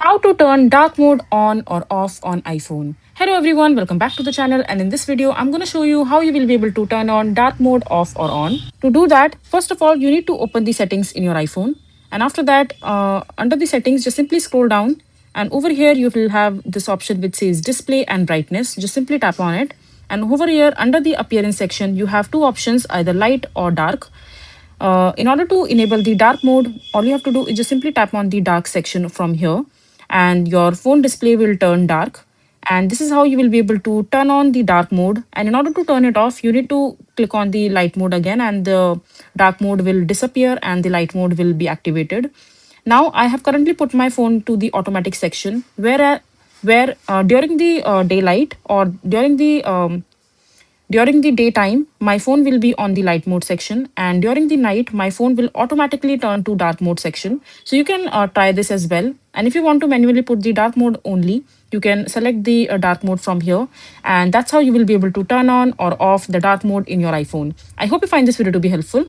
How to turn dark mode on or off on iPhone. Hello everyone, welcome back to the channel, and in this video I'm going to show you how you will be able to turn on dark mode off or on. To do that, first of all you need to open the settings in your iPhone, and after that under the settings just simply scroll down, and over here you will have this option which says display and brightness. Just simply tap on it, and over here under the appearance section you have two options, either light or dark. In order to enable the dark mode, all you have to do is just simply tap on the dark section from here, and your phone display will turn dark. And this is how you will be able to turn on the dark mode. And in order to turn it off, you need to click on the light mode again, and the dark mode will disappear and the light mode will be activated. Now, I have currently put my phone to the automatic section where during the daylight or during the daytime, my phone will be on the light mode section, and during the night, my phone will automatically turn to dark mode section. So you can try this as well. And if you want to manually put the dark mode only, you can select the dark mode from here, and that's how you will be able to turn on or off the dark mode in your iPhone. I hope you find this video to be helpful.